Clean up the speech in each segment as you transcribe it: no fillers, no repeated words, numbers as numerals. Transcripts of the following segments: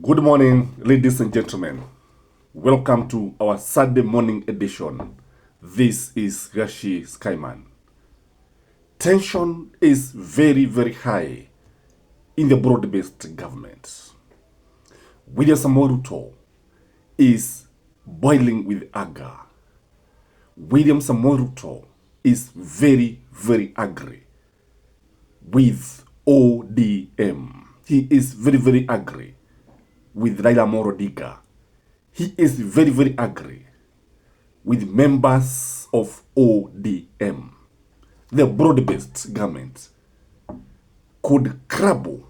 Good morning, ladies and gentlemen. Welcome to our Saturday morning edition. This is Gashi Skyman. Tension is very, very high in the broad-based government. William Samoei Ruto is boiling with anger. William Samoei Ruto is very, very angry with ODM. He is very, very angry with Raila Amolo Odinga. He is very, very angry with members of ODM. The broad-based government could crumble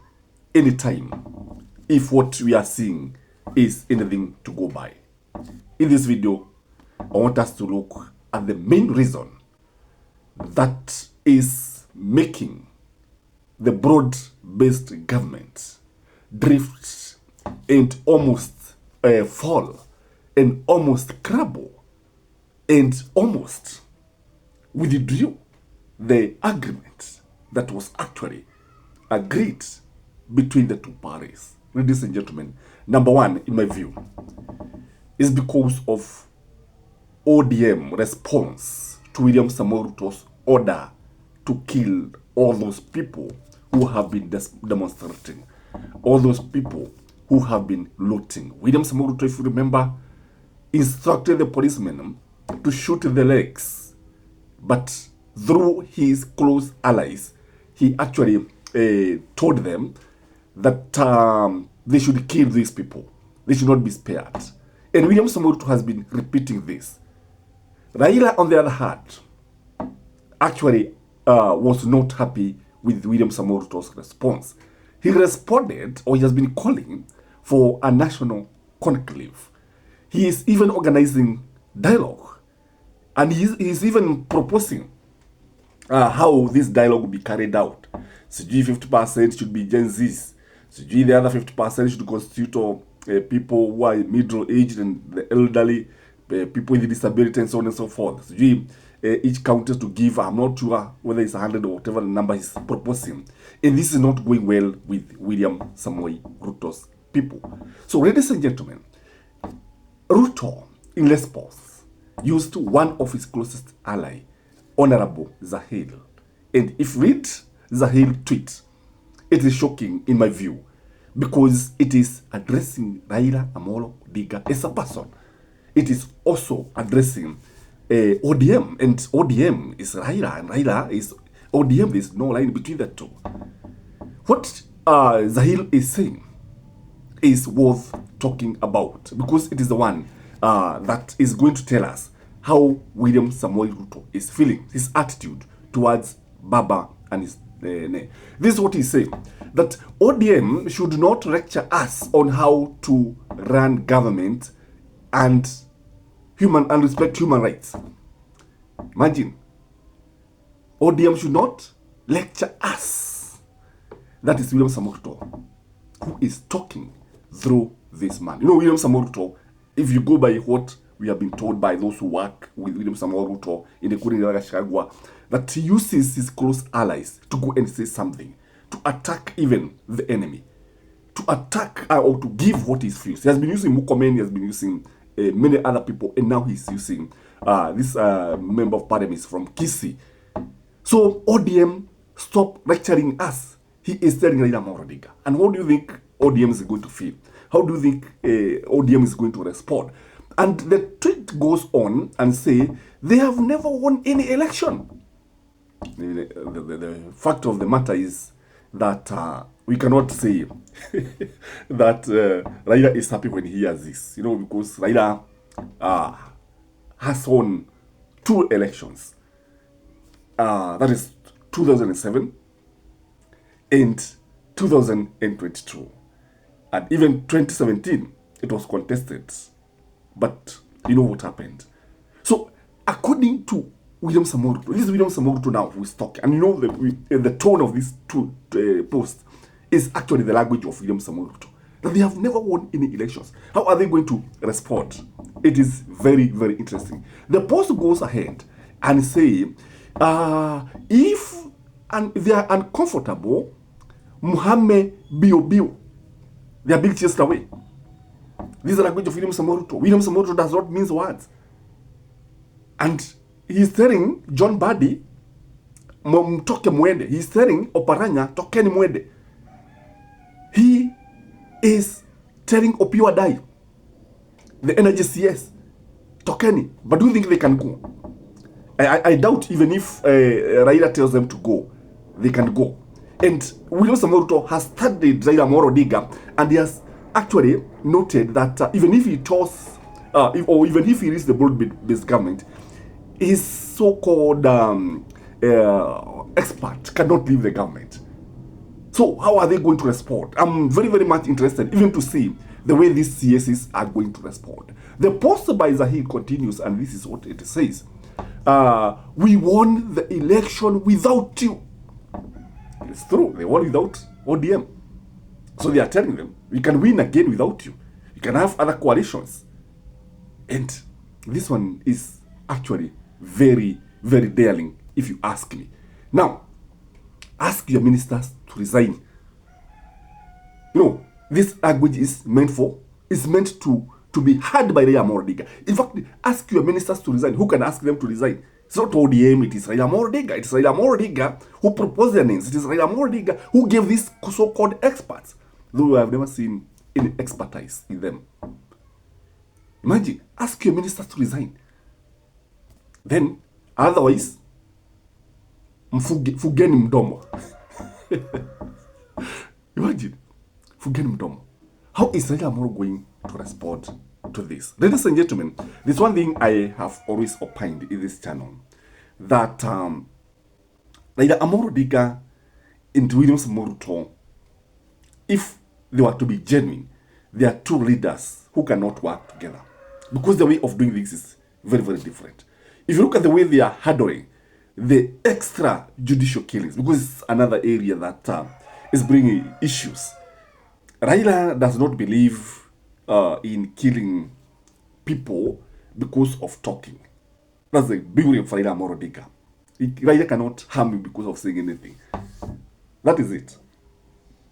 anytime if what we are seeing is anything to go by. In this video, I want us to look at the main reason that is making the broad-based government drift and almost fall and almost crumble and almost withdrew the agreement that was actually agreed between the two parties. Ladies and gentlemen, number one, in my view, is because of ODM response to William Samoei Ruto's order to kill all those people who have been demonstrating, all those people who have been looting. William Samoei Ruto, if you remember, instructed the policemen to shoot the legs, but through his close allies, he actually told them that they should kill these people. They should not be spared. And William Samoei Ruto has been repeating this. Raila, on the other hand, actually was not happy with William Samoei Ruto's response. He responded, or he has been calling for a national conclave. He is even organizing dialogue, and he is even proposing how this dialogue will be carried out. Sijui 50% should be Gen Zs. Sijui the other 50% should constitute people who are middle-aged and the elderly, people with disability, and so on and so forth. Sijui each county to give, I'm not sure whether it's 100 or whatever the number he's proposing. And this is not going well with William Samoei Ruto's people. So, ladies and gentlemen, Ruto, in response, used one of his closest ally, Honorable Zahil. And if read Zahil's tweet, it is shocking in my view, because it is addressing Raila Amolo Odinga as a person. It is also addressing ODM, and ODM is Raila, and Raila is ODM. There is no line between the two. What Zahil is saying is worth talking about, because it is the one that is going to tell us how William Samoei Ruto is feeling, his attitude towards Baba and his This is what he's saying, that ODM should not lecture us on how to run government and respect human rights. Imagine, ODM should not lecture us. That is William Samoei Ruto who is talking through this man. You know, William Samoei Ruto, if you go by what we have been told by those who work with William Samoei Ruto, including Chicago, that he uses his close allies to go and say something, to attack even the enemy, to attack or to give what he feels. He has been using Mukomen, he has been using many other people, and now he's using this member of parliament from Kisii. So ODM, stop lecturing us. He is telling Raila Amolo Odinga. And what do you think ODM is going to feel? How do you think ODM is going to respond? And the tweet goes on and say, they have never won any election. The fact of the matter is that we cannot say that Raila is happy when he hears this, you know, because Raila has won 2 elections. That is 2007 and 2022. And even 2017, it was contested. But you know what happened. So, according to William Samoei Ruto, this is William Samoei Ruto now who is talking. And you know the tone of this post is actually the language of William Samoei Ruto. That they have never won any elections. How are they going to respond? It is very, very interesting. The post goes ahead and say, if they are uncomfortable, Muhammad Bio, they are being chased away. This is the language of William Samoei Ruto. William Samoei Ruto does not mince words. And he's telling John Badi, mtoke mwende. He's telling Oparanya, tokeni mwende. He is telling Opiyo Wandayi, the NGCS, tokeni. But do you think they can go? I doubt even if Raila tells them to go, they can go. And William Samoei Ruto has studied Raila Amolo Odinga, and he has actually noted that even if he chose, even if he is the broad-based government, his so-called expert cannot leave the government. So how are they going to respond? I'm very, very much interested even to see the way these CSs are going to respond. The post by Zahid continues, and this is what it says. We won the election without you. It's true, they won without ODM. So they are telling them, we can win again without you. You can have other coalitions. And this one is actually very, very daring, if you ask me. Now, ask your ministers to resign. No, this language is meant to be heard by Raila Amolo Odinga. In fact, ask your ministers to resign. Who can ask them to resign? It's not ODM, it is Raila Amolo Odinga. It is Raila Amolo Odinga who proposed their names. It is Raila Amolo Odinga who gave these so-called experts, though I have never seen any expertise in them. Imagine, ask your ministers to resign. Then, otherwise, fugeni mdomo. Imagine, fugeni mdomo. How is Raila Amolo going to respond to this? Ladies and gentlemen, this one thing I have always opined in this channel, that Raila Amolo Odinga and William Samoei Ruto, if they were to be genuine, they are two leaders who cannot work together, because the way of doing this is very, very different. If you look at the way they are handling the extra judicial killings, because it's another area that is bringing issues. Raila does not believe in killing people because of talking. That's the beauty of Raila Amolo Odinga. Raila cannot harm you because of saying anything. That is it.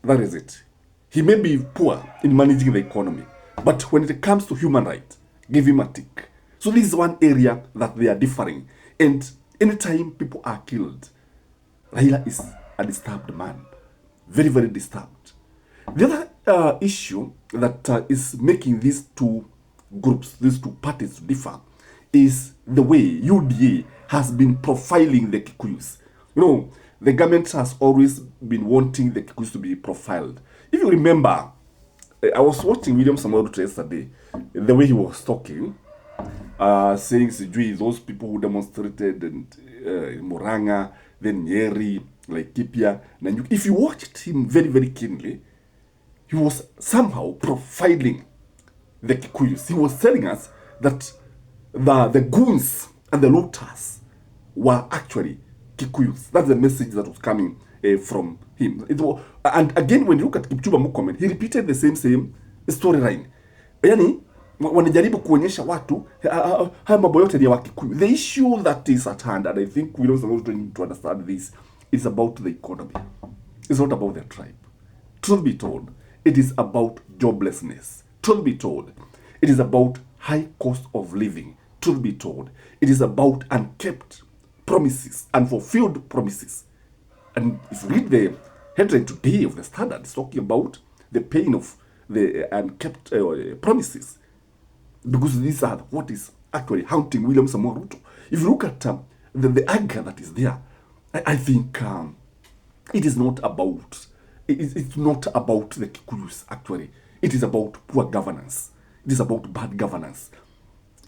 That is it. He may be poor in managing the economy, but when it comes to human rights, give him a tick. So this is one area that they are differing. And anytime people are killed, Raila is a disturbed man. Very, very disturbed. The other issue that is making these two groups, these two parties to differ, is the way UDA has been profiling the Kikuyus. You know, the government has always been wanting the Kikuyus to be profiled. If you remember, I was watching William Samoei Ruto yesterday, the way he was talking, saying those people who demonstrated in Murang'a, then Nyeri, like Kipia. And if you watched him very, very keenly, he was somehow profiling the Kikuyus. He was telling us that the goons and the looters were actually Kikuyus. That's the message that was coming from him. And again, when you look at Kipchumba Murkomen, he repeated the same storyline. Yani, wanajaribu kuonyesha watu haya mambo yote ni ya Wakikuyu. The issue that is at hand, and I think we don't need to understand this, is about the economy. It's not about their tribe. Truth be told, it is about joblessness. Truth be told, it is about high cost of living. Truth be told, it is about unkept promises, unfulfilled promises. And if you read the headline today of the Standard, it's talking about the pain of the unkept promises. Because these are what is actually haunting William Samoei Ruto. If you look at the anger that is there, I think it is not about, it's not about the Kikuyus actually. It is about poor governance. It is about bad governance.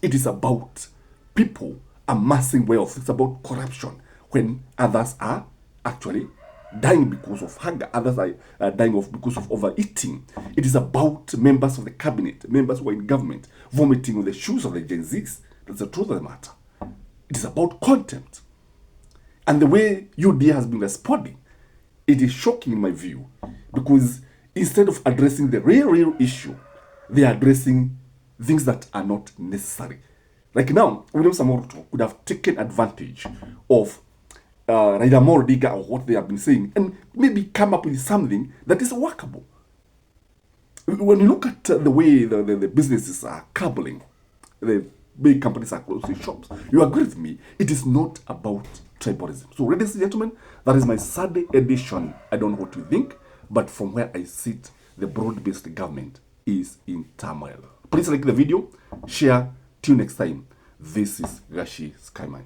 It is about people amassing wealth. It's about corruption when others are actually dying because of hunger. Others are dying because of overeating. It is about members of the cabinet, members who are in government, vomiting on the shoes of the Gen Zs. That's the truth of the matter. It is about contempt. And the way UDA has been responding, it is shocking in my view, because instead of addressing the real issue, they are addressing things that are not necessary. Like now, William Samoei Ruto could have taken advantage of Raila Amolo Odinga or what they have been saying, and maybe come up with something that is workable. When you look at the way the businesses are crumbling, the big companies are closing shops, you agree with me, it is not about tribalism. So, ladies and gentlemen, that is my Saturday edition. I don't know what you think, but from where I sit, the broad-based government is in turmoil. Please like the video, share. Till next time, this is Gashi Skyman.